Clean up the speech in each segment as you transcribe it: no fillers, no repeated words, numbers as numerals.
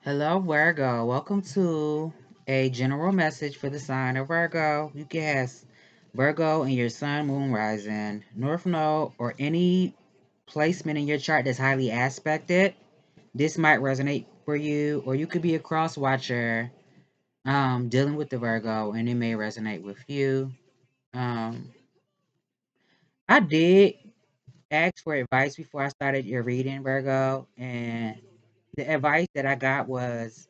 Hello, Virgo. Welcome to a general message for the sign of Virgo. You can have Virgo in your sun, moon, rising, north node, or any placement in your chart that's highly aspected. This might resonate for you, or you could be a cross watcher dealing with the Virgo, and it may resonate with you. Um, I did ask for advice before I started your reading, Virgo, and the advice that I got was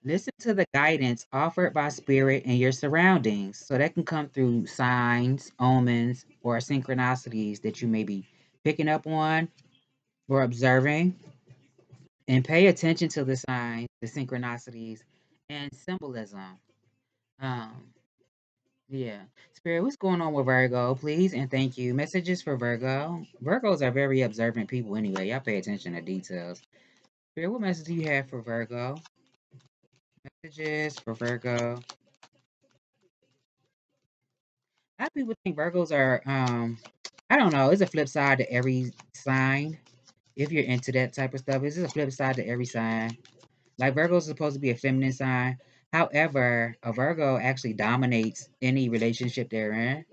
listen to the guidance offered by spirit and your surroundings. So that can come through signs, omens, or synchronicities that you may be picking up on or observing. And pay attention to the signs, the synchronicities, and symbolism. Um, yeah. Spirit, what's going on with Virgo? Please and thank you. Messages for Virgo. Virgos are very observant people anyway. Y'all pay attention to details. Spirit, what message do you have for Virgo? Messages for Virgo. A lot of people think Virgos are, I don't know, it's a flip side to every sign. If you're into that type of stuff, it's just a flip side to every sign. Like Virgos is supposed to be a feminine sign. However, a Virgo actually dominates any relationship they're in.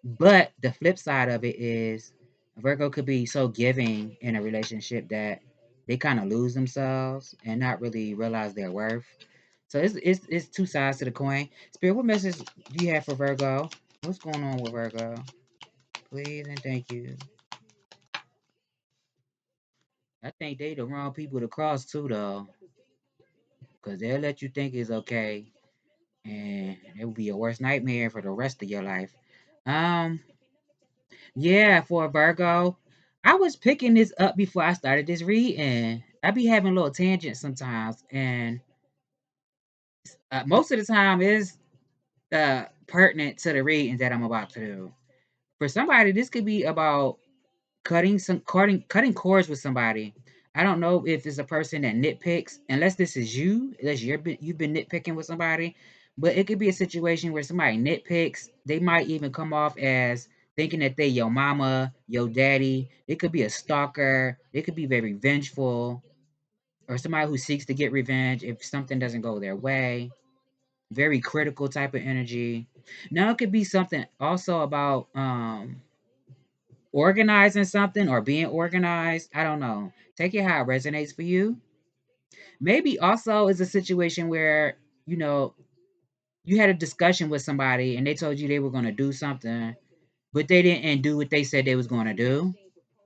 But the flip side of it is a Virgo could be so giving in a relationship that they kind of lose themselves and not really realize their worth. So it's two sides to the coin. Spirit, what message do you have for Virgo? What's going on with Virgo? Please and thank you. I think they the wrong people to cross too, though, because they'll let you think it's okay, and it will be your worst nightmare for the rest of your life. Um, yeah, for Virgo, I was picking this up before I started this reading. I be having little tangents sometimes, and most of the time is pertinent to the readings that I'm about to do. For somebody, this could be about cutting cords with somebody. I don't know if it's a person that nitpicks, unless this is you, unless you've been nitpicking with somebody. But it could be a situation where somebody nitpicks. They might even come off as thinking that they your mama, your daddy. It could be a stalker. It could be very vengeful, or somebody who seeks to get revenge if something doesn't go their way. Very critical type of energy. Now it could be something also about organizing something or being organized. I don't know. Take it how it resonates for you. Maybe also is a situation where, you know, you had a discussion with somebody and they told you they were going to do something, but they didn't do what they said they was going to do.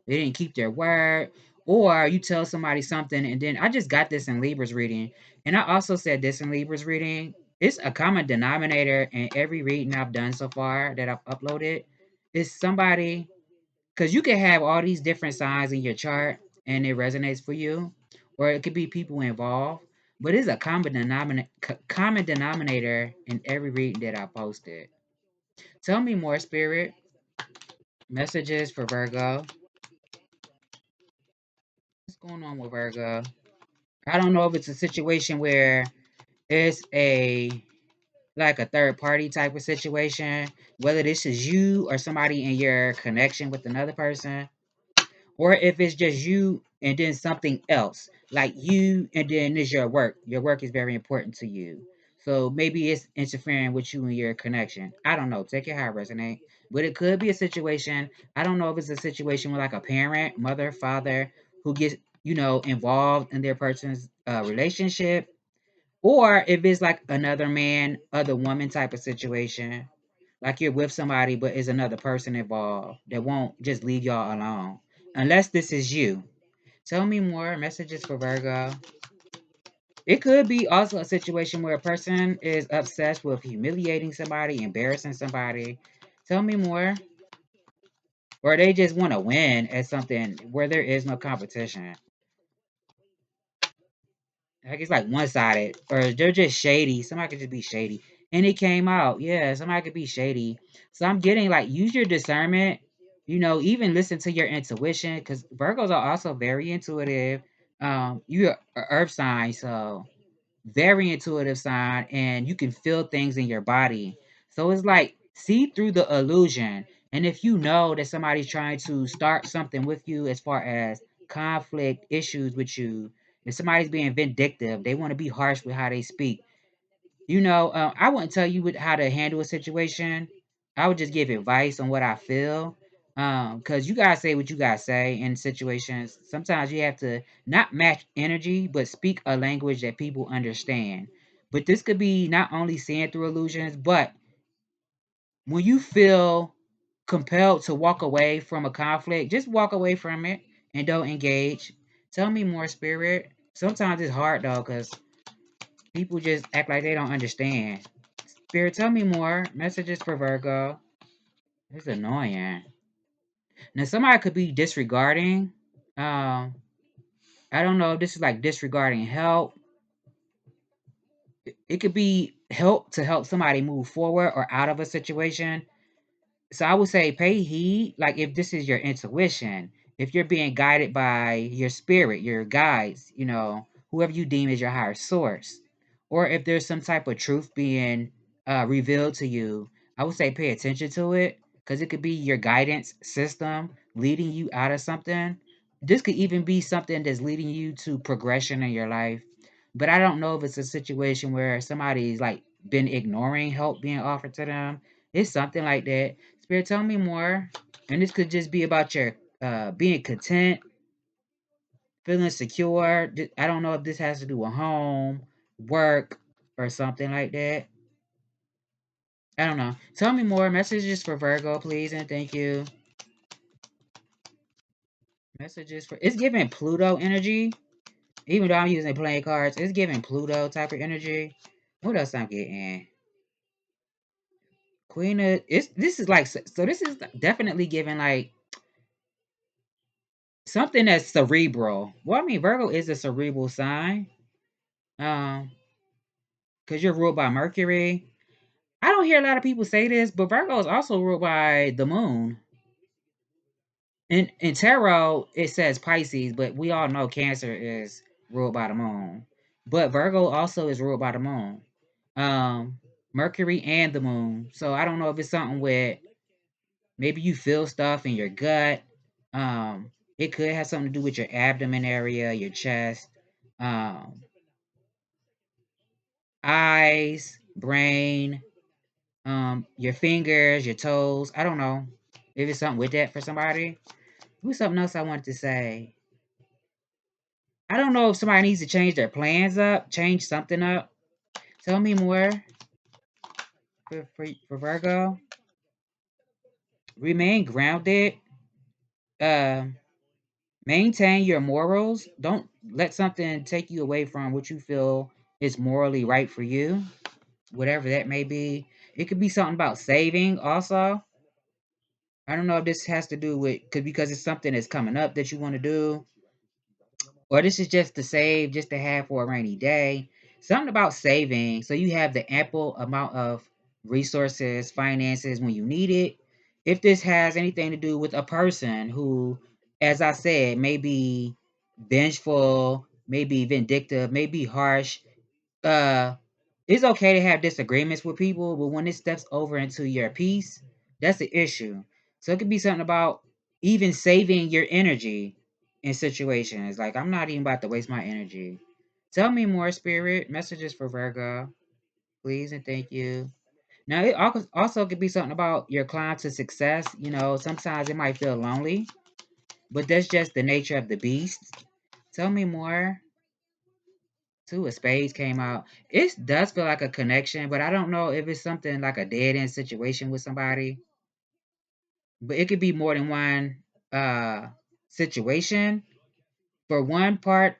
They didn't keep their word. Or you tell somebody something and then I just got this in Libra's reading. And I also said this in Libra's reading. It's a common denominator in every reading I've done so far that I've uploaded. Is somebody, because you can have all these different signs in your chart and it resonates for you, or it could be people involved. But it's a common denominator in every reading that I posted. Tell me more, Spirit. Messages for Virgo. What's going on with Virgo? I don't know if it's a situation where it's a like a third party type of situation, whether this is you or somebody in your connection with another person, or if it's just you and then something else, like you and then is your work. Your work is very important to you. So maybe it's interfering with you and your connection. I don't know. Take it how it resonates. But it could be a situation. I don't know if it's a situation with like a parent, mother, father, who gets, involved in their person's relationship. Or if it's like another man, other woman type of situation, like you're with somebody, but is another person involved that won't just leave y'all alone. Unless this is you. Tell me more. Messages for Virgo. It could be also a situation where a person is obsessed with humiliating somebody, embarrassing somebody. Tell me more. Or they just want to win at something where there is no competition. Like it's like one sided, or they're just shady. Somebody could just be shady. And it came out. Yeah, somebody could be shady. So I'm getting like use your discernment, even listen to your intuition, because Virgos are also very intuitive. You're an earth sign, so very intuitive sign, and you can feel things in your body. So it's like see through the illusion. And if you know that somebody's trying to start something with you as far as conflict issues with you, If somebody's being vindictive, they want to be harsh with how they speak. I wouldn't tell you how to handle a situation. I would just give advice on what I feel. Because you guys say what you guys say in situations. Sometimes you have to not match energy, but speak a language that people understand. But this could be not only seeing through illusions, but when you feel compelled to walk away from a conflict, just walk away from it and don't engage. Tell me more, spirit. Sometimes it's hard though, because people just act like they don't understand. Spirit, tell me more. Messages for Virgo. It's annoying. Now, somebody could be disregarding. Um, I don't know if this is like disregarding help. It could be help to help somebody move forward or out of a situation. So I would say pay heed. Like if this is your intuition, if you're being guided by your spirit, your guides, whoever you deem as your higher source, or if there's some type of truth being revealed to you, I would say pay attention to it because it could be your guidance system leading you out of something. This could even be something that's leading you to progression in your life. But I don't know if it's a situation where somebody's like been ignoring help being offered to them. It's something like that. Spirit, tell me more. And this could just be about your being content, feeling secure. I don't know if this has to do with home, work, or something like that. I don't know. Tell me more. Messages for Virgo, please, and thank you. Messages for it's giving Pluto energy. Even though I'm using playing cards, it's giving Pluto type of energy. What else I'm getting? Queen of it's this is like so this is definitely giving like something that's cerebral. Well, I mean Virgo is a cerebral sign. Um, because you're ruled by Mercury. I don't hear a lot of people say this, but Virgo is also ruled by the moon. In tarot, it says Pisces, but we all know Cancer is ruled by the moon. But Virgo also is ruled by the moon. Um, Mercury and the moon. So I don't know if it's something with maybe you feel stuff in your gut. It could have something to do with your abdomen area, your chest, um, eyes, brain, your fingers, your toes. I don't know if it's something with that for somebody. What's something else I wanted to say? I don't know if somebody needs to change their plans up, change something up. Tell me more for Virgo. Remain grounded. Uh, Maintain your morals. Don't let something take you away from what you feel is morally right for you, whatever that may be. It could be something about saving also. I don't know if this has to do with because it's something that's coming up that you want to do, or this is just to save, just to have for a rainy day. Something about saving so you have the ample amount of resources, finances when you need it. If this has anything to do with a person who, as I said, may be vengeful, may be vindictive, may be harsh, uh it's okay to have disagreements with people, but when it steps over into your peace, that's the issue. So it could be something about even saving your energy in situations. Like I'm not even about to waste my energy. Tell me more, spirit. Messages for Virgo, please and thank you. Now it also could be something about your climb to success. Sometimes it might feel lonely, but that's just the nature of the beast. Tell me more. Two of Spades came out. It does feel like a connection, but I don't know if it's something like a dead end situation with somebody. But it could be more than one situation. For one part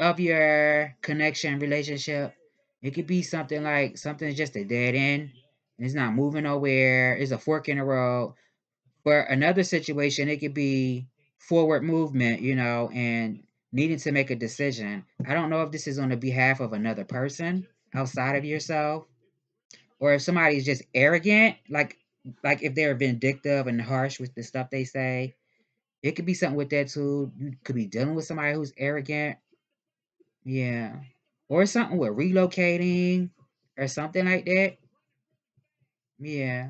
of your connection relationship, it could be something like something's just a dead end. It's not moving nowhere. It's a fork in the road. For another situation, it could be forward movement, and needing to make a decision. I don't know if this is on the behalf of another person outside of yourself, or if somebody's just arrogant, like if they're vindictive and harsh with the stuff they say. It could be something with that too. You could be dealing with somebody who's arrogant. Yeah. Or something with relocating or something like that. Yeah.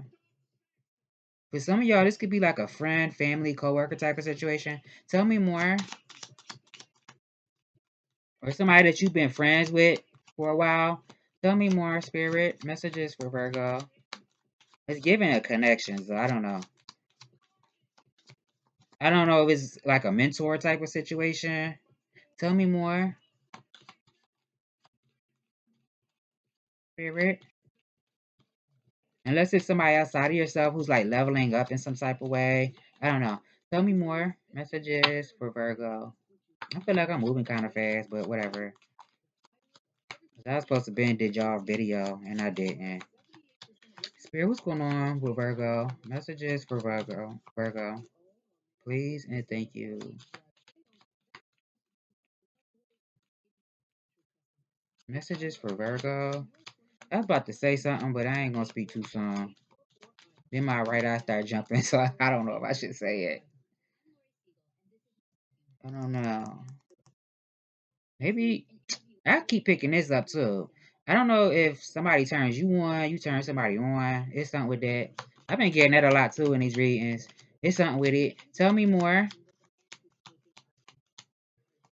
For some of y'all, this could be like a friend, family, coworker type of situation. Tell me more. or somebody that you've been friends with for a while. Tell me more, Spirit. Messages for Virgo. It's giving a connection, so I don't know. I don't know if it's like a mentor type of situation. Tell me more, Spirit. Unless it's somebody outside of yourself who's like leveling up in some type of way. I don't know. Tell me more. Messages for Virgo. I feel like I'm moving kind of fast, but whatever. I was supposed to be in did y'all video and I didn't. Spirit, what's going on with Virgo? Messages for Virgo. Virgo. Please and thank you. Messages for Virgo. I was about to say something, but I ain't gonna speak too soon. Then my right eye start jumping, so I don't know if I should say it. I don't know. Maybe I keep picking this up too. I don't know if somebody turns you on, you turn somebody on. It's something with that. I've been getting that a lot too in these readings. It's something with it. Tell me more.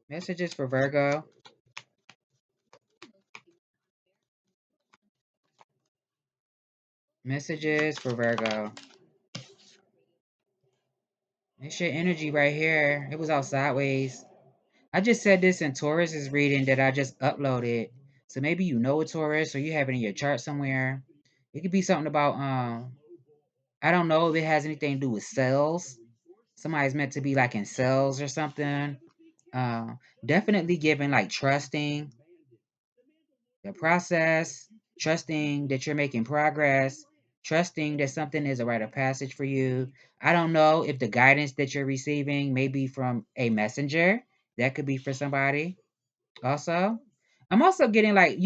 Messages for Virgo. Messages for Virgo. It's your energy right here. It was all sideways. I just said this in Taurus's reading that I just uploaded. So maybe you know a Taurus or you have it in your chart somewhere. It could be something about I don't know if it has anything to do with sales. Somebody's meant to be like in sales or something. Uh, Definitely giving like trusting the process, trusting that you're making progress, trusting that something is a rite of passage for you. I don't know if the guidance that you're receiving may be from a messenger. That could be for somebody also. I'm also getting like,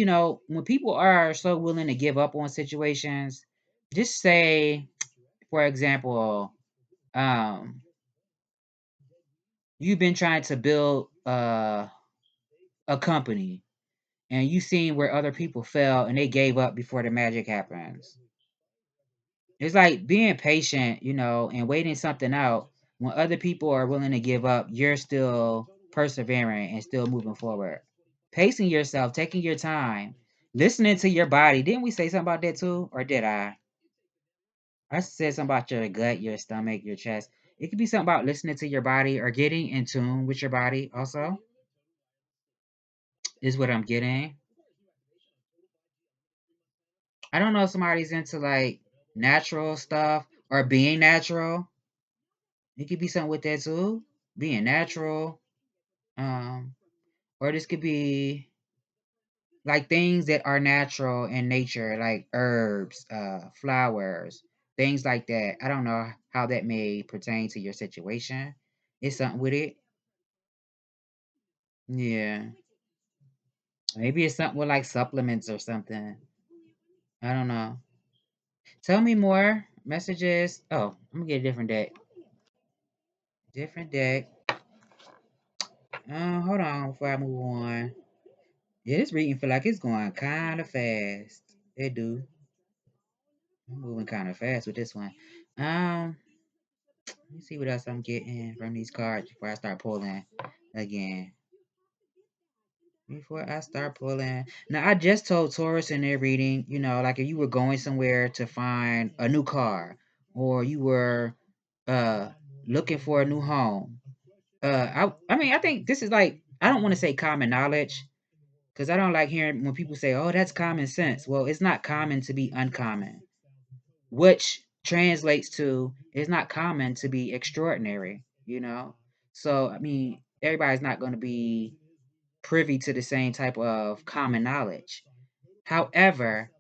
when people are so willing to give up on situations, just say, for example, um, you've been trying to build a company and you seen where other people fell and they gave up before the magic happens. It's like being patient, and waiting something out. When other people are willing to give up, you're still persevering and still moving forward. Pacing yourself, taking your time, listening to your body. Didn't we say something about that too? Or did I? I said something about your gut, your stomach, your chest. It could be something about listening to your body or getting in tune with your body also, is what I'm getting. I don't know if somebody's into like natural stuff or being natural. It could be something with that too. Being natural. Um, or this could be like things that are natural in nature, like herbs, flowers, things like that. I don't know how that may pertain to your situation. It's something with it. Yeah. Maybe it's something with like supplements or something. I don't know. Tell me more. Messages. Oh, I'm gonna get a different deck. Different deck. Hold on before I move on. Yeah, this reading feel like it's going kind of fast. It do. I'm moving kind of fast with this one. Let me see what else I'm getting from these cards before I start pulling again. Before I start pulling. Now, I just told Taurus in their reading, like if you were going somewhere to find a new car or you were uh looking for a new home. I mean, I think this is like, I don't want to say common knowledge because I don't like hearing when people say, oh, that's common sense. Well, it's not common to be uncommon, which translates to it's not common to be extraordinary. So, I mean, everybody's not going to be privy to the same type of common knowledge. However,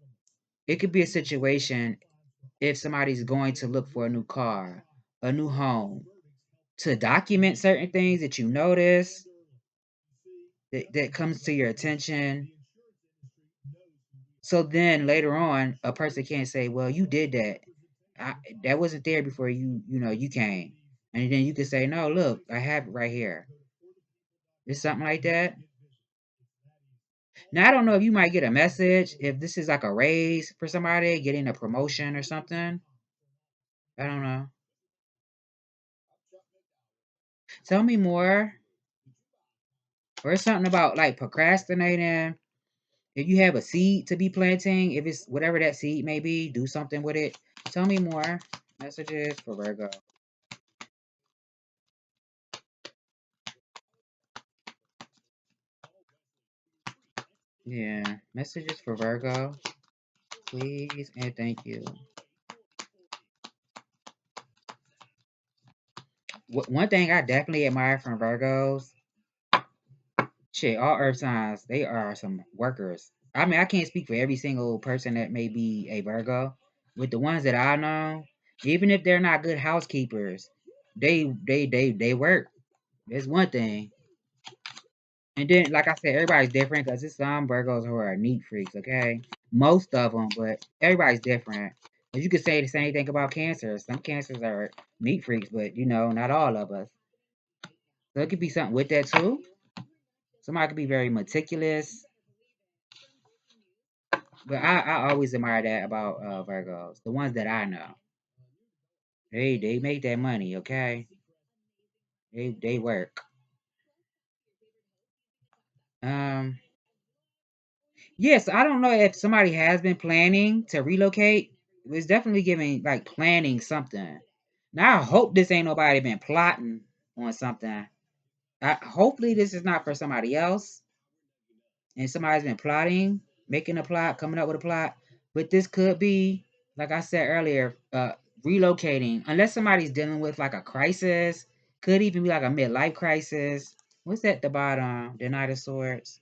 it could be a situation if somebody's going to look for a new car, a new home, to document certain things that you notice that comes to your attention. So then later on, a person can't say, "Well, you did that. That wasn't there before you came." And then you can say, "No, look, I have it right here." It's something like that. Now I don't know if you might get a message if this is like a raise for somebody getting a promotion or something. I don't know. Tell me more. Or it's something about like procrastinating. If you have a seed to be planting, if it's whatever that seed may be, do something with it. Tell me more. Messages for Virgo. Yeah. Messages for Virgo. Please and thank you. One thing I definitely admire from Virgos, shit, all Earth signs, they are some workers. I mean, I can't speak for every single person that may be a Virgo. With the ones that I know, even if they're not good housekeepers, they work. That's one thing. And then, like I said, everybody's different because there's some Virgos who are neat freaks, okay? Most of them, but everybody's different. But you could say the same thing about Cancer. Some Cancers are neat freaks, but not all of us. So it could be something with that too. Somebody could be very meticulous, but I always admire that about Virgos. The ones that I know, they make that money, okay? They work. Um, yes, I don't know if somebody has been planning to relocate. It's definitely giving like planning something. Now I hope this ain't nobody been plotting on something. Hopefully this is not for somebody else, and somebody's been plotting, making a plot, coming up with a plot. But this could be, like I said earlier, relocating. Unless somebody's dealing with like a crisis, could even be like a midlife crisis. What's at the bottom? The Knight of Swords.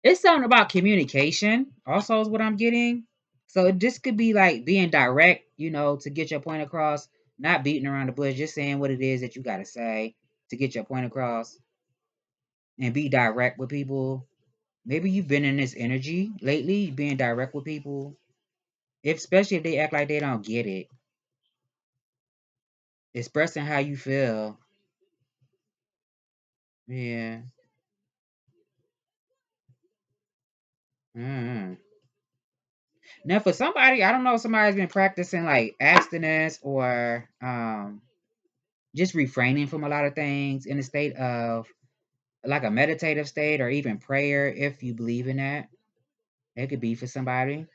It's something about communication. Also, is what I'm getting. So this could be like being direct, to get your point across, not beating around the bush, just saying what it is that you got to say to get your point across, and be direct with people. Maybe you've been in this energy lately, being direct with people, especially if they act like they don't get it. Expressing how you feel. Yeah. Mm. Now, for somebody, I don't know, if somebody's been practicing like abstinence or just refraining from a lot of things in a state of like a meditative state or even prayer, if you believe in that. It could be for somebody.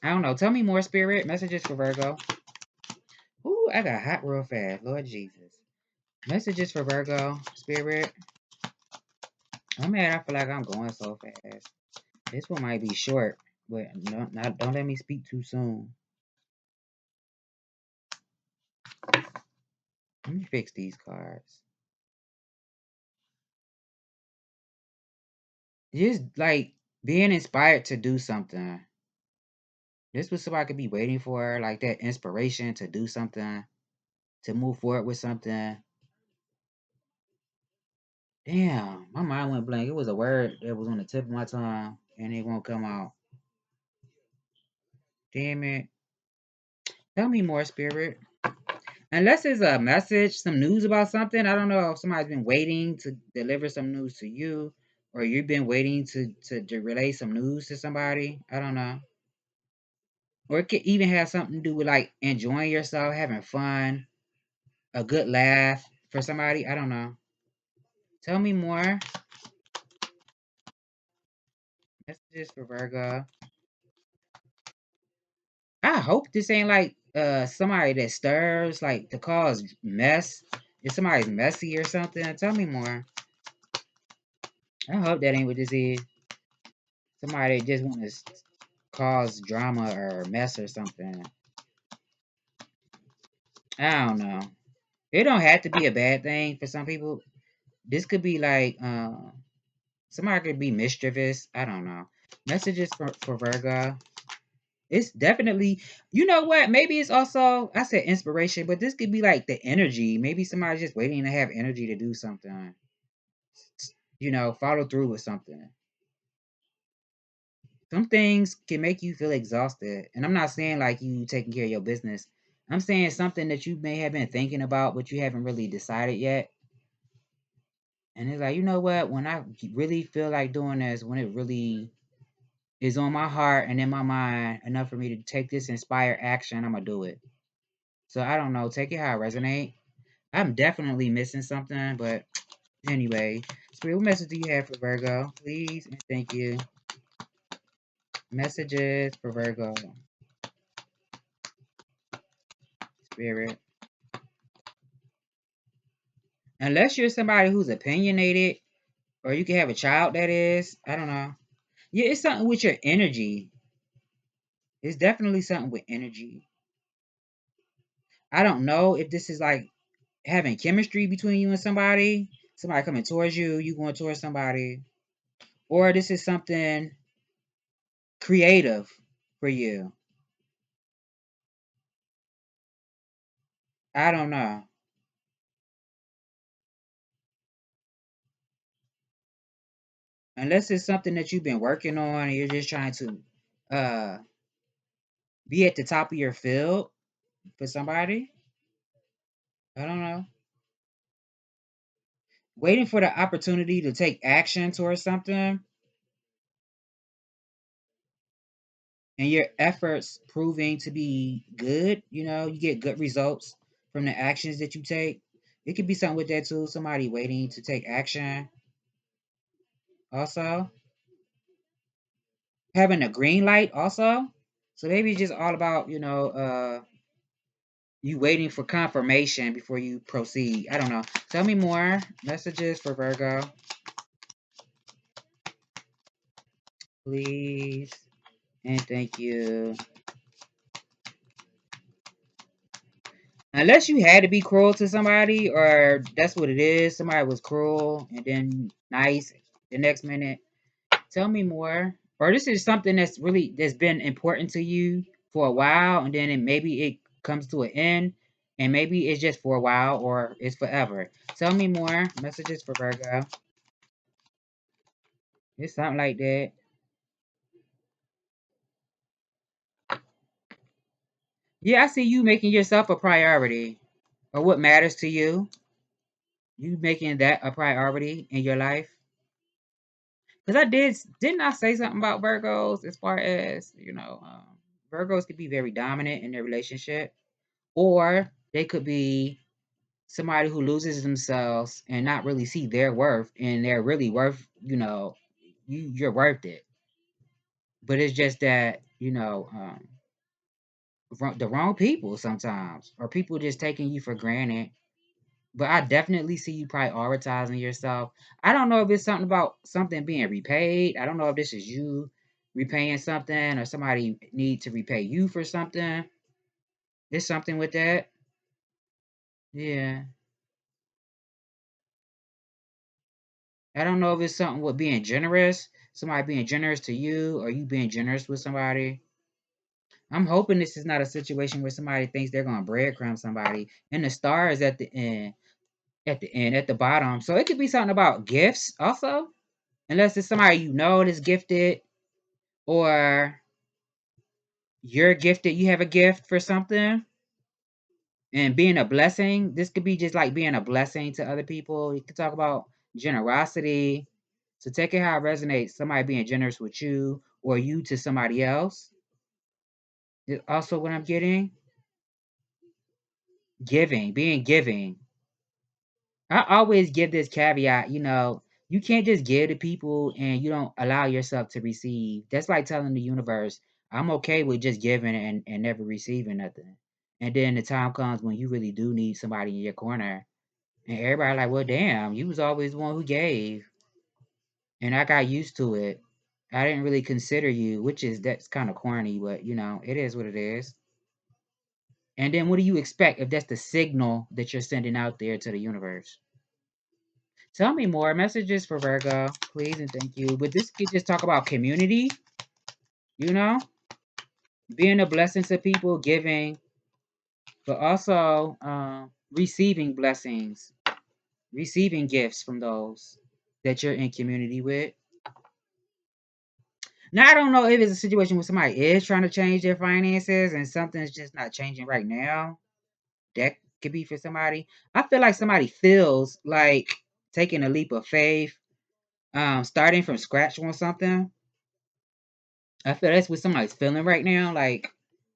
I don't know. Tell me more, Spirit. Messages for Virgo. Ooh, I got hot real fast. Lord Jesus. Messages for Virgo, Spirit. I'm mad. I feel like I'm going so fast. This one might be short, but no, not, don't let me speak too soon. Let me fix these cards. Just like being inspired to do something. This was somebody could be waiting for, like that inspiration to do something, to move forward with something. Damn, my mind went blank. It was a word that was on the tip of my tongue and it won't come out. Damn it. Tell me more, Spirit. Unless it's a message, some news about something. I don't know if somebody's been waiting to deliver some news to you, or you've been waiting to relay some news to somebody. I don't know. Or it could even have something to do with like enjoying yourself, having fun, a good laugh for somebody. I don't know. Tell me more. Messages for Virgo. I hope this ain't like somebody that stirs like to cause mess. If somebody's messy or something, tell me more. I hope that ain't what this is. Somebody that just want to cause drama or mess or something. I don't know. It don't have to be a bad thing for some people. This could be like somebody could be mischievous. I don't know. Messages for Virgo. It's definitely, you know what? Maybe it's also, I said inspiration, but this could be like the energy. Maybe somebody's just waiting to have energy to do something. Follow through with something. Some things can make you feel exhausted. And I'm not saying like you taking care of your business. I'm saying something that you may have been thinking about, but you haven't really decided yet. And it's like, you know what? When I really feel like doing this, when it really is on my heart and in my mind enough for me to take this inspired action, I'm going to do it. So I don't know. Take it how it resonate. I'm definitely missing something, but Anyway, Spirit, what message do you have for Virgo? Please and thank you. Messages for Virgo. Spirit. Unless you're somebody who's opinionated, or you can have a child that is. I don't know. Yeah, it's something with your energy. It's definitely something with energy. I don't know if this is like having chemistry between you and somebody coming towards you, you going towards somebody, or this is something creative for you. I don't know. Unless it's something that you've been working on and you're just trying to uh be at the top of your field for somebody. I don't know. Waiting for the opportunity to take action towards something and your efforts proving to be good, you get good results from the actions that you take. It could be something with that too. Somebody waiting to take action. Also, having a green light. Also, so maybe it's just all about you waiting for confirmation before you proceed. I don't know. Tell me more. Messages for Virgo, please, and thank you. Unless you had to be cruel to somebody, or that's what it is. Somebody was cruel and then nice the next minute. Tell me more. Or this is something that's been important to you for a while, and then maybe it comes to an end, and maybe it's just for a while or it's forever. Tell me more. Messages for Virgo. It's something like that. Yeah, I see you making yourself a priority, or what matters to you. You making that a priority in your life. Because didn't I say something about Virgos as far as, Virgos could be very dominant in their relationship, or they could be somebody who loses themselves and not really see their worth, and they're really worth, you're worth it. But it's just that, the wrong people sometimes, or people just taking you for granted. But I definitely see you prioritizing yourself. I don't know if it's something about something being repaid. I don't know if this is you repaying something or somebody need to repay you for something. There's something with that. Yeah. I don't know if it's something with being generous, somebody being generous to you, or you being generous with somebody. I'm hoping this is not a situation where somebody thinks they're gonna breadcrumb somebody and the star is at the bottom. So it could be something about gifts also. Unless it's somebody that's gifted, or you're gifted, you have a gift for something, and being a blessing. This could be just like being a blessing to other people. You could talk about generosity. So take it how it resonates. Somebody being generous with you, or you to somebody else. Is also what I'm getting. Giving, being giving. I always give this caveat, you can't just give to people and you don't allow yourself to receive. That's like telling the universe, I'm okay with just giving and never receiving nothing. And then the time comes when you really do need somebody in your corner. And everybody like, well, damn, you was always the one who gave. And I got used to it. I didn't really consider you, that's kind of corny, but it is what it is. And then what do you expect if that's the signal that you're sending out there to the universe? Tell me more. Messages for Virgo, please and thank you. But this could just talk about community, you know, being a blessing to people, giving, but also receiving blessings, receiving gifts from those that you're in community with. Now, I don't know if it's a situation where somebody is trying to change their finances and something's just not changing right now. That could be for somebody. I feel like somebody feels like taking a leap of faith, starting from scratch on something. I feel that's what somebody's feeling right now. Like,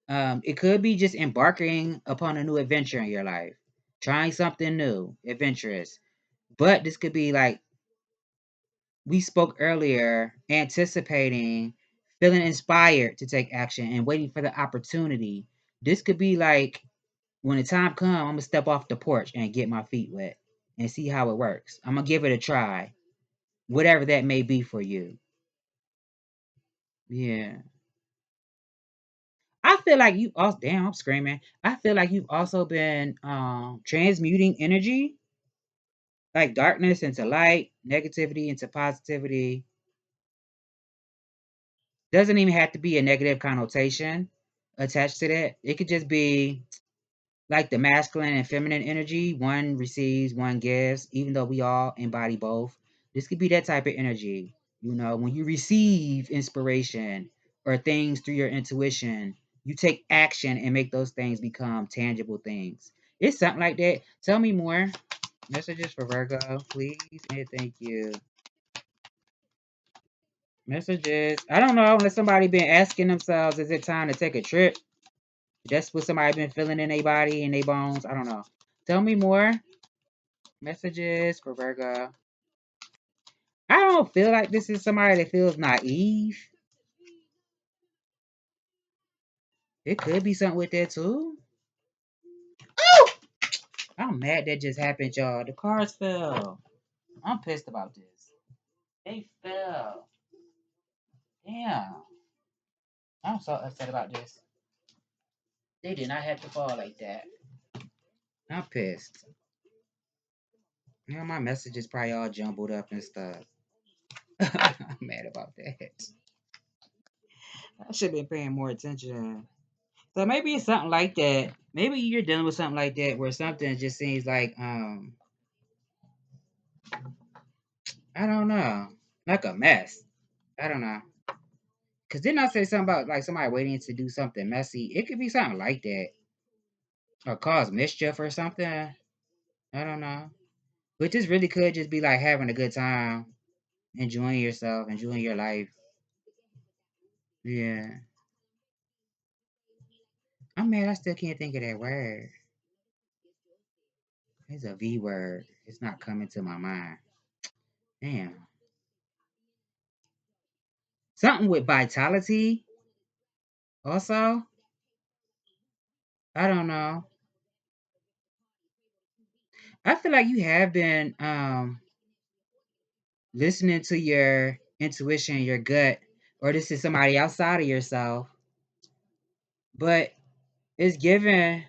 it could be just embarking upon a new adventure in your life, trying something new, adventurous. But this could be like we spoke earlier, anticipating, feeling inspired to take action and waiting for the opportunity. This could be like when the time comes, I'm gonna step off the porch and get my feet wet and see how it works. I'm gonna give it a try, whatever that may be for you. Yeah. I feel like you also damn, I'm screaming. I feel like you've also been transmuting energy, like darkness into light, negativity into positivity. Doesn't even have to be a negative connotation attached to that. It could just be like the masculine and feminine energy. One receives, one gives, even though we all embody both. This could be that type of energy. You know, when you receive inspiration or things through your intuition, you take action and make those things become tangible things. It's something like that. Tell me more. Messages for Virgo, please, and thank you. Messages. I don't know unless somebody been asking themselves, is it time to take a trip? That's what somebody been feeling in their body and their bones. I don't know. Tell me more. Messages for Virgo. I don't feel like this is somebody that feels naive. It could be something with that too. Oh! I'm mad that just happened, y'all. The cards fell. I'm pissed about this. They fell. Damn. I'm so upset about this. They did not have to fall like that. I'm pissed. You know, my messages probably all jumbled up and stuff. I'm mad about that. I should have been paying more attention. So maybe it's something like that. Maybe you're dealing with something like that where something just seems like I don't know, like a mess. I don't know. Cause didn't I say something about like somebody waiting to do something messy? It could be something like that. Or cause mischief or something. I don't know. But this really could just be like having a good time, enjoying yourself, enjoying your life. Yeah. I'm mad I still can't think of that word. It's a V word. It's not coming to my mind. Damn. Something with vitality also. I don't know. I feel like you have been listening to your intuition, your gut, or this is somebody outside of yourself, but it's given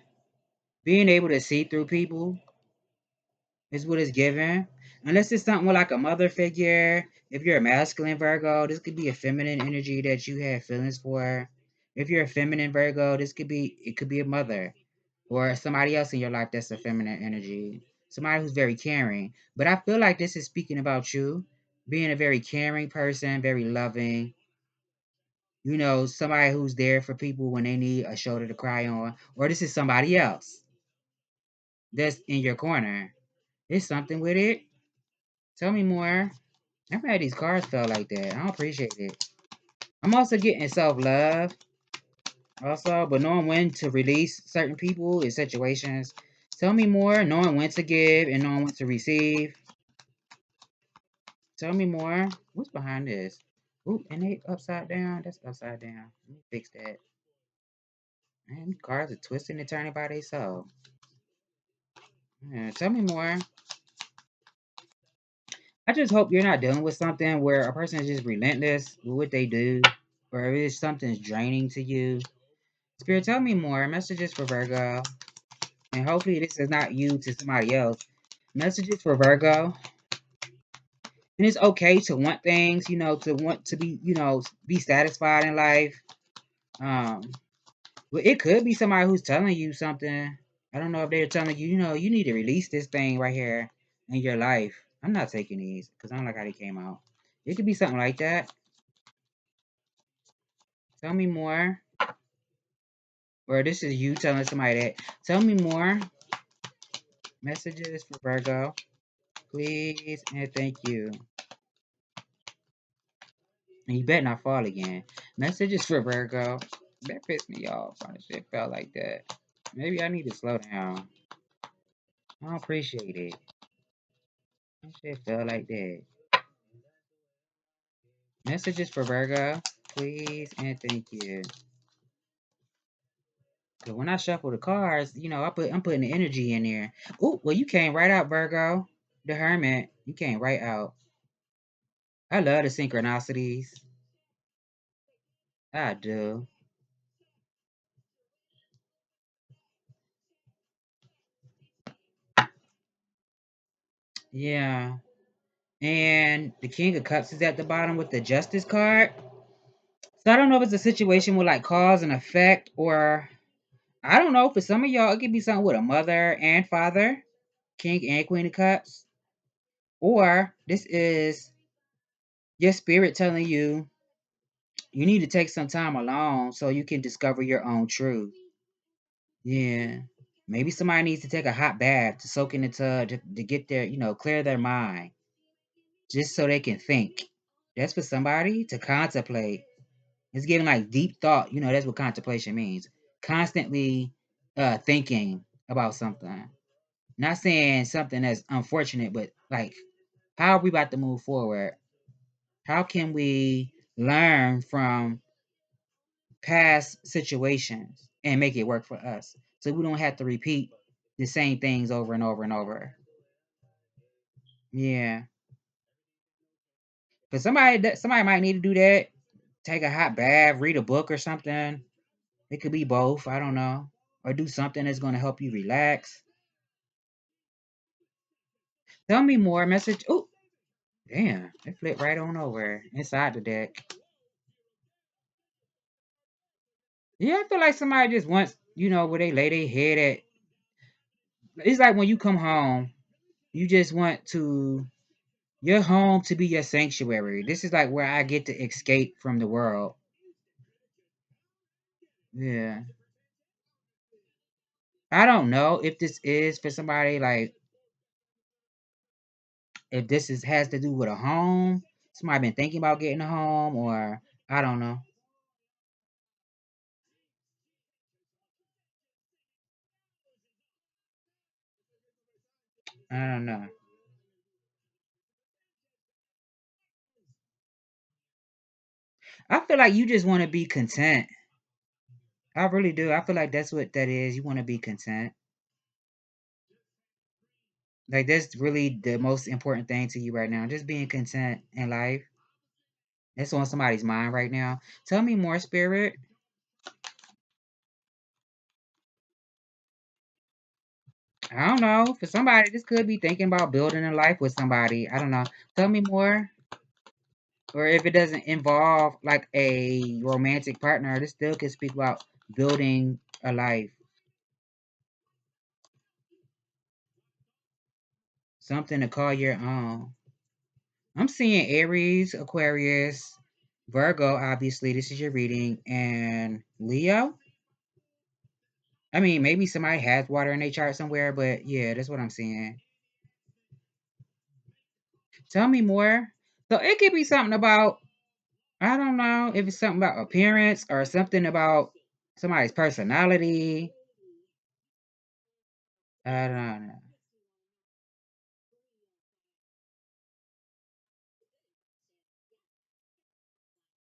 being able to see through people is what it's given. Unless it's something with like a mother figure. If you're a masculine Virgo, this could be a feminine energy that you have feelings for. If you're a feminine Virgo, it could be a mother or somebody else in your life that's a feminine energy. Somebody who's very caring. But I feel like this is speaking about you being a very caring person, very loving, you know, somebody who's there for people when they need a shoulder to cry on, or this is somebody else that's in your corner. There's something with it. Tell me more. I'm mad these cards fell like that. I don't appreciate it. I'm also getting self love, also, but knowing when to release certain people in situations. Tell me more. Knowing when to give and knowing when to receive. Tell me more. What's behind this? Ooh, and they upside down. That's upside down. Let me fix that. Man, these cards are twisting and turning by themselves. Yeah, tell me more. I just hope you're not dealing with something where a person is just relentless with what they do, or if something's draining to you. Spirit, tell me more. Messages for Virgo. And hopefully this is not you to somebody else. Messages for Virgo. And it's okay to want things, you know, to want to be, you know, be satisfied in life. Um, but it could be somebody who's telling you something. I don't know if they're telling you, you know, you need to release this thing right here in your life. I'm not taking these because I don't like how they came out. It could be something like that. Tell me more. Or this is you telling somebody that. Tell me more. Messages for Virgo. Please and thank you. And you better not fall again. Messages for Virgo. That pissed me off. How the shit felt like that. Maybe I need to slow down. I don't appreciate it. That shit felt like that. Messages for Virgo, please and thank you. Cause when I shuffle the cards, I'm putting the energy in there. Oh, well, you came right out, Virgo. The Hermit. You came right out. I love the synchronicities. I do. Yeah. And the King of Cups is at the bottom with the Justice card. So I don't know if it's a situation with like cause and effect, or I don't know. For some of y'all, it could be something with a mother and father, King and Queen of Cups. Or this is your spirit telling you you need to take some time alone so you can discover your own truth. Yeah. Maybe somebody needs to take a hot bath to soak in the tub to get their, clear their mind just so they can think. That's for somebody to contemplate. It's giving like deep thought. That's what contemplation means. Constantly thinking about something. Not saying something that's unfortunate, but like, how are we about to move forward? How can we learn from past situations and make it work for us so we don't have to repeat the same things over and over and over? Yeah. Because somebody might need to do that. Take a hot bath, read a book or something. It could be both. I don't know. Or do something that's going to help you relax. Tell me more. Message. Oh, damn. It flipped right on over inside the deck. Yeah, I feel like somebody just wants, where they lay their head at. It's like when you come home, you just want your home to be your sanctuary. This is like where I get to escape from the world. Yeah. I don't know if this is for somebody like if this has to do with a home. Somebody been thinking about getting a home, or I don't know. I don't know. I feel like you just want to be content. I really do. I feel like that's what that is. You want to be content. Like that's really the most important thing to you right now. Just being content in life. That's on somebody's mind right now. Tell me more, spirit. I don't know. For somebody, this could be thinking about building a life with somebody. I don't know. Tell me more. Or if it doesn't involve like a romantic partner, this still can speak about building a life. Something to call your own. I'm seeing Aries, Aquarius, Virgo, obviously. This is your reading. And Leo. I mean, maybe somebody has water in their chart somewhere, but yeah, that's what I'm seeing. Tell me more. So it could be something about, I don't know if it's something about appearance or something about somebody's personality. I don't know.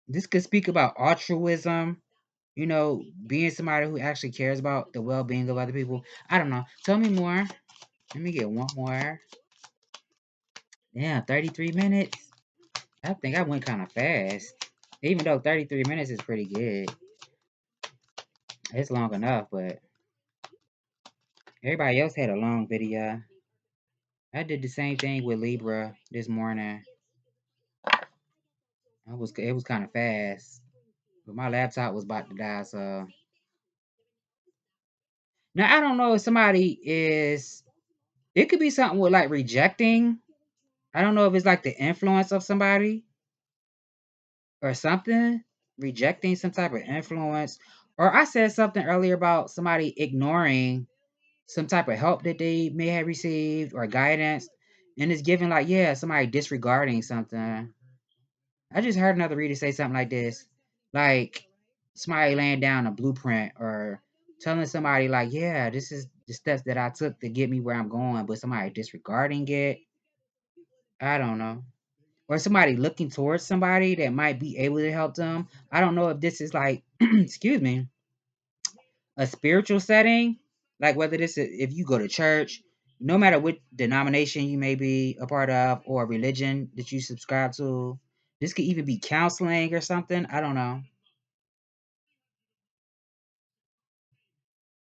This could speak about altruism, being somebody who actually cares about the well being of other people. I don't know. Tell me more. Let me get one more. Yeah, 33 minutes. I think I went kind of fast. Even though 33 minutes is pretty good. It's long enough, but everybody else had a long video. I did the same thing with Libra this morning. It was kind of fast, but my laptop was about to die. So now I don't know if somebody is. It could be something with like rejecting. I don't know if it's like the influence of somebody or something, rejecting some type of influence. Or I said something earlier about somebody ignoring some type of help that they may have received or guidance. And it's given like, yeah, somebody disregarding something. I just heard another reader say something like this. Like somebody laying down a blueprint or telling somebody like, yeah, this is the steps that I took to get me where I'm going, but somebody disregarding it. I don't know. Or somebody looking towards somebody that might be able to help them. I don't know if this is like, excuse me, a spiritual setting, like whether this is if you go to church, no matter what denomination you may be a part of or religion that you subscribe to. This could even be counseling or something. I don't know.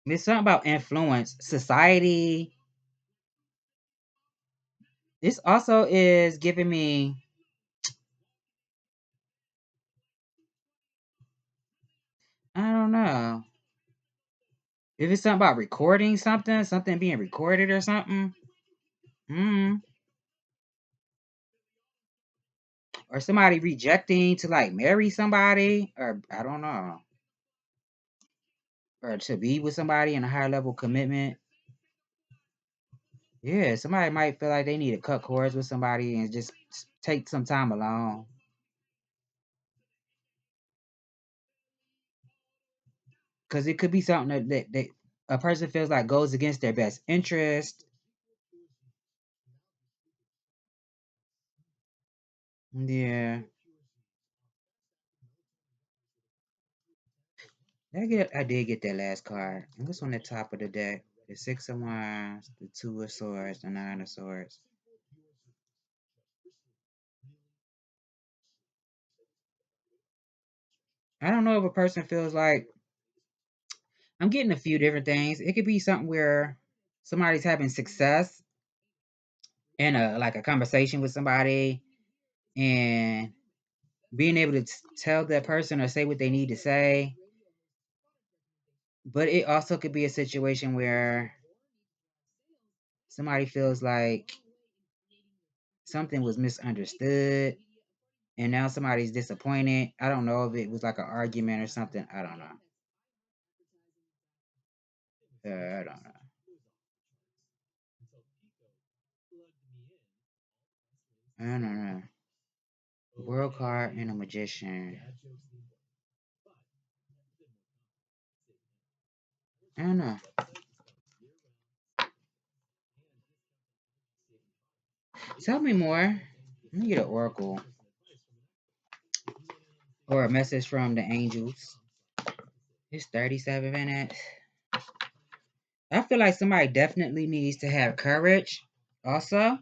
It's something about influence, society. This also is giving me, I don't know. If it's something about recording something, something being recorded or something. Mm. Or somebody rejecting to like marry somebody, or I don't know. Or to be with somebody in a high level commitment. Yeah, somebody might feel like they need to cut cords with somebody and just take some time alone. Because it could be something that a person feels like goes against their best interest. Yeah. I did get that last card. And what's on the top of the deck? The Six of Wands, the Two of Swords, the Nine of Swords. I don't know if a person feels like I'm getting a few different things. It could be something where somebody's having success in a like a conversation with somebody and being able to tell that person or say what they need to say. But it also could be a situation where somebody feels like something was misunderstood and now somebody's disappointed. I don't know if it was like an argument or something. I don't know. I don't know. I don't know. World card and a magician. I don't know. Tell me more. Let me get an oracle or a message from the angels. It's 37 minutes. I feel like somebody definitely needs to have courage also,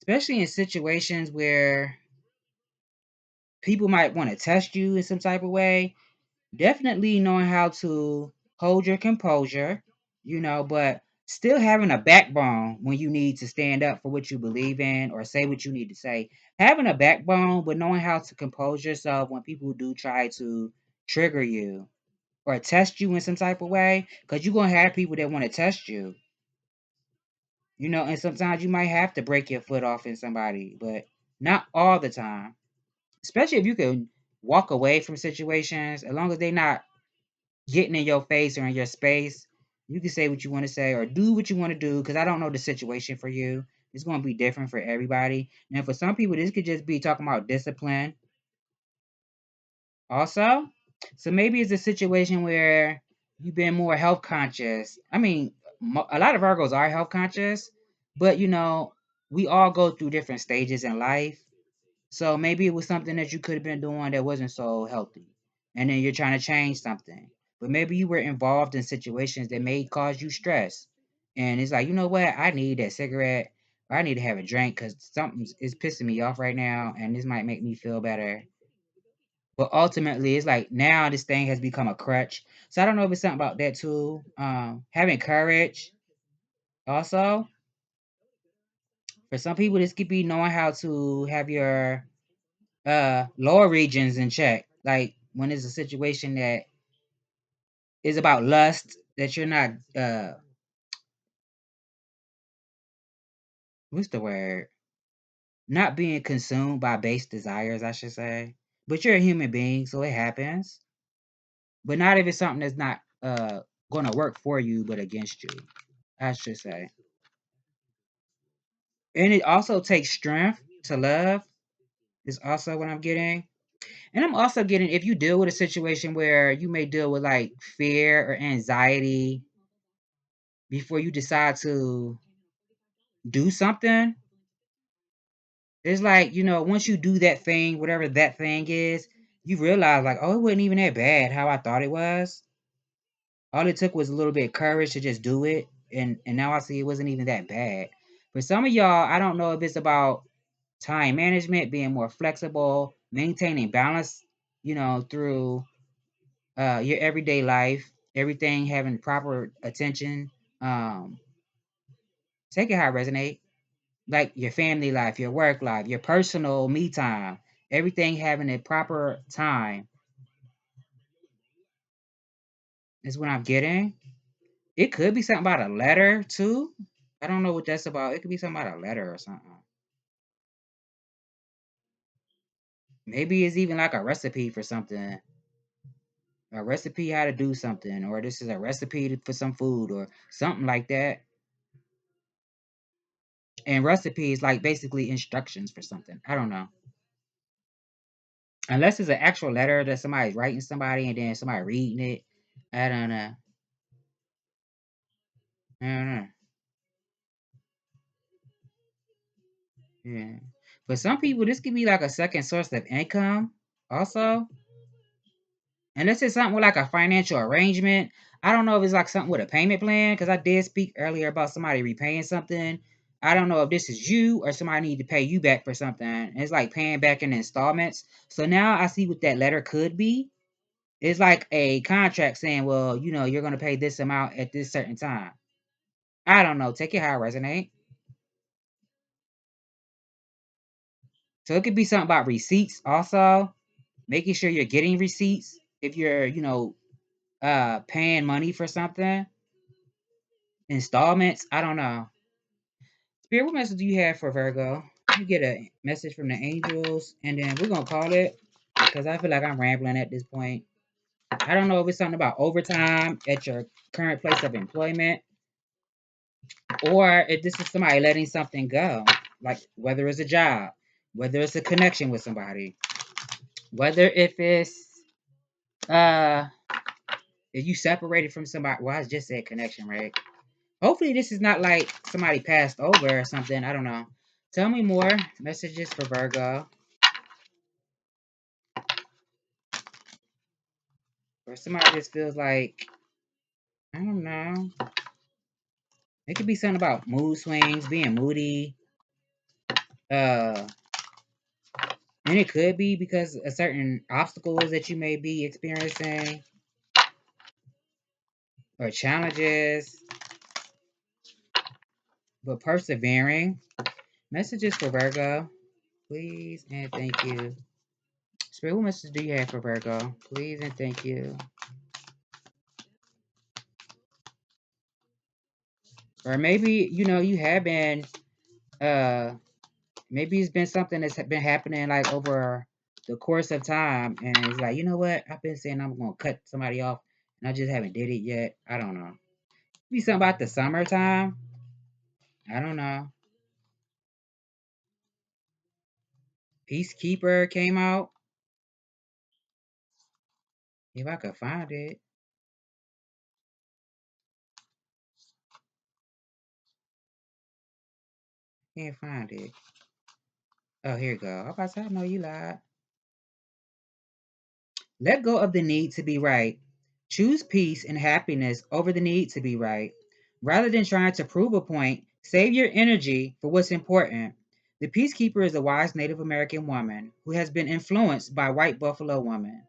especially in situations where people might want to test you in some type of way. Definitely knowing how to hold your composure, but still having a backbone when you need to stand up for what you believe in or say what you need to say. Having a backbone, but knowing how to compose yourself when people do try to trigger you or test you in some type of way, because you're going to have people that want to test you. And sometimes you might have to break your foot off in somebody, but not all the time. Especially if you can walk away from situations, as long as they're not getting in your face or in your space, you can say what you want to say or do what you want to do. Because I don't know the situation for you. It's going to be different for everybody. And for some people, this could just be talking about discipline also. So maybe it's a situation where you've been more health conscious. I mean, a lot of Virgos are health conscious, but we all go through different stages in life. So maybe it was something that you could have been doing that wasn't so healthy. And then you're trying to change something. But maybe you were involved in situations that may cause you stress. And it's like, you know what? I need that cigarette or I need to have a drink because something is pissing me off right now. And this might make me feel better. But ultimately, it's like now this thing has become a crutch. So I don't know if it's something about that too. Having courage also. For some people, this could be knowing how to have your lower regions in check. Like when it's a situation that is about lust, that you're not what's the word? Not being consumed by base desires, I should say. But you're a human being, so it happens. But not if it's something that's not gonna work for you but against you, I should say. And it also takes strength to love, is also what I'm getting. And I'm also getting if you deal with a situation where you may deal with like fear or anxiety before you decide to do something, it's like, once you do that thing, whatever that thing is, you realize like, oh, it wasn't even that bad how I thought it was. All it took was a little bit of courage to just do it. And now I see it wasn't even that bad. For some of y'all, I don't know if it's about time management, being more flexible, maintaining balance, through your everyday life, everything having proper attention. Um, Take it how it resonate. Like your family life, your work life, your personal me time, everything having a proper time is what I'm getting. It could be something about a letter too. I don't know what that's about. It could be something about a letter or something. Maybe it's even like a recipe for something. A recipe how to do something, or this is a recipe for some food or something like that. And recipe is like basically instructions for something. I don't know. Unless it's an actual letter that somebody's writing somebody and then somebody reading it. I don't know. I don't know. Yeah. For some people, this could be like a second source of income also. Unless it's something with like a financial arrangement. I don't know if it's like something with a payment plan, because I did speak earlier about somebody repaying something. I don't know if this is you or somebody need to pay you back for something. It's like paying back in installments. So now I see what that letter could be. It's like a contract saying, well, you're going to pay this amount at this certain time. I don't know. Take it how it resonate. So it could be something about receipts also, making sure you're getting receipts if you're, paying money for something, installments. I don't know. Spirit, what message do you have for Virgo? You get a message from the angels, and then we're gonna call it because I feel like I'm rambling at this point. I don't know if it's something about overtime at your current place of employment, or if this is somebody letting something go, like whether it's a job, whether it's a connection with somebody, whether if it's uh if you separated from somebody. Well, I just said connection, right? Hopefully, this is not like somebody passed over or something. I don't know. Tell me more messages for Virgo. Or somebody just feels like, I don't know. It could be something about mood swings, being moody. Uh, and it could be because of certain obstacles that you may be experiencing or challenges, but persevering. Messages for Virgo, please and thank you. Spirit, what message do you have for Virgo? Please and thank you. Or maybe, you have been, uh, maybe it's been something that's been happening like over the course of time. And it's like, you know what? I've been saying I'm going to cut somebody off and I just haven't did it yet. I don't know. Maybe something about the summertime. I don't know. Peacekeeper came out. If I could find it. Can't find it. Oh, here you go. I about to say, I know you lied. Let go of the need to be right. Choose peace and happiness over the need to be right. Rather than trying to prove a point, save your energy for what's important. The peacekeeper is a wise Native American woman who has been influenced by white buffalo woman.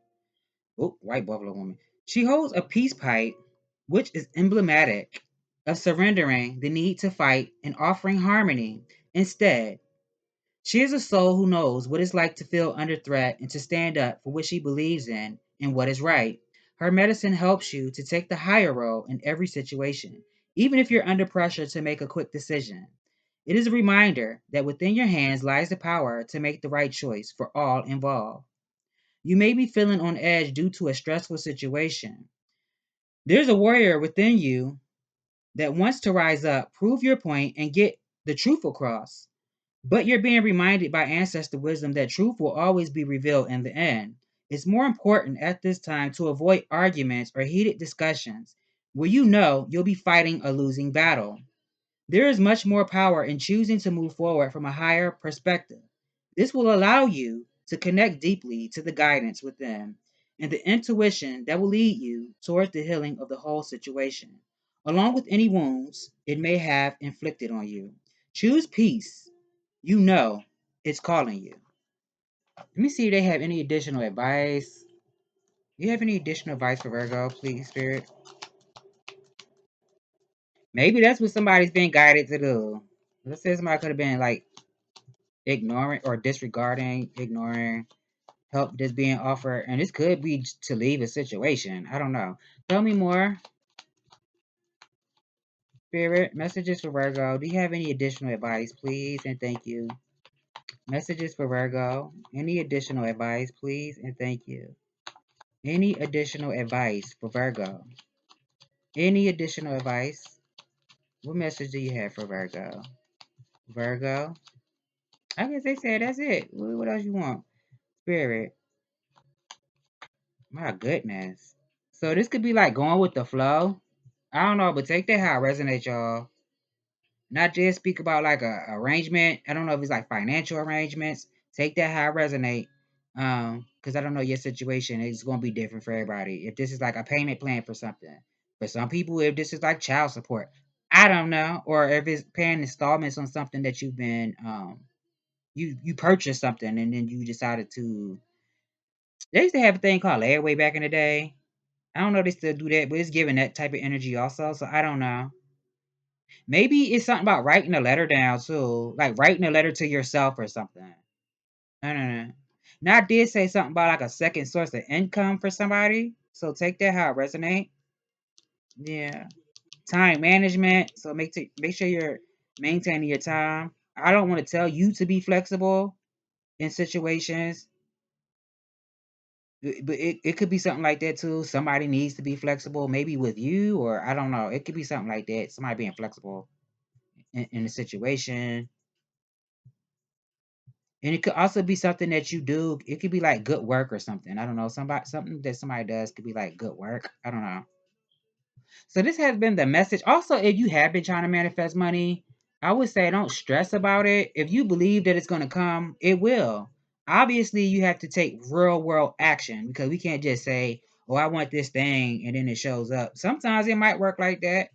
Oh, white buffalo woman. She holds a peace pipe, which is emblematic of surrendering the need to fight and offering harmony. Instead, she is a soul who knows what it's like to feel under threat and to stand up for what she believes in and what is right. Her medicine helps you to take the higher role in every situation, even if you're under pressure to make a quick decision. It is a reminder that within your hands lies the power to make the right choice for all involved. You may be feeling on edge due to a stressful situation. There's a warrior within you that wants to rise up, prove your point, and get the truth across. But you're being reminded by ancestor wisdom that truth will always be revealed in the end. It's more important at this time to avoid arguments or heated discussions where you know you'll be fighting a losing battle. There is much more power in choosing to move forward from a higher perspective. This will allow you to connect deeply to the guidance within and the intuition that will lead you towards the healing of the whole situation, along with any wounds it may have inflicted on you. Choose peace. You know it's calling you. Let me see if they have any additional advice. Do you have any additional advice for Virgo, please, Spirit? Maybe that's what somebody's being guided to do. Let's say somebody could have been like ignoring or disregarding, ignoring help that's being offered. And this could be to leave a situation. I don't know. Tell me more, Spirit. Messages for Virgo. Do you have any additional advice, please? And thank you. Messages for Virgo. Any additional advice, please? And thank you. Any additional advice for Virgo? Any additional advice? What message do you have for Virgo? Virgo? I guess they said that's it. What else you want? Spirit. My goodness. So this could be like going with the flow. I don't know, but take that how it resonates, y'all. Not just speak about like a arrangement. I don't know if it's like financial arrangements. Take that how it resonate. Because I don't know your situation. It's gonna be different for everybody. If this is like a payment plan for something. For some people, if this is like child support. I don't know. Or if it's paying installments on something that you've been you purchased something and then you decided to. They used to have a thing called layaway back in the day. I don't know if they still do that, but it's giving that type of energy also. So I don't know. Maybe it's something about writing a letter down too, like writing a letter to yourself or something. I don't know. Now I did say something about like a second source of income for somebody. So take that how it resonate. Yeah. Time management. So make sure you're maintaining your time. I don't want to tell you to be flexible in situations. But it could be something like that too. Somebody needs to be flexible, maybe with you, or I don't know. It could be something like that. Somebody being flexible in a situation. And it could also be something that you do. It could be like good work or something. I don't know. Something that somebody does could be like good work. I don't know. So this has been the message. Also, if you have been trying to manifest money, I would say don't stress about it. If you believe that it's going to come, it will. Obviously, you have to take real world action because we can't just say, "Oh, I want this thing," and then it shows up. Sometimes it might work like that.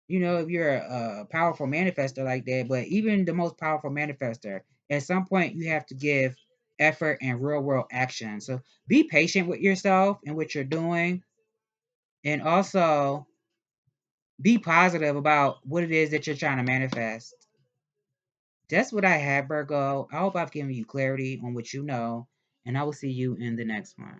If you're a powerful manifester like that, but even the most powerful manifester, at some point you have to give effort and real world action. So be patient with yourself and what you're doing, and also be positive about what it is that you're trying to manifest. That's what I have, Virgo. I hope I've given you clarity on what you know, and I will see you in the next one.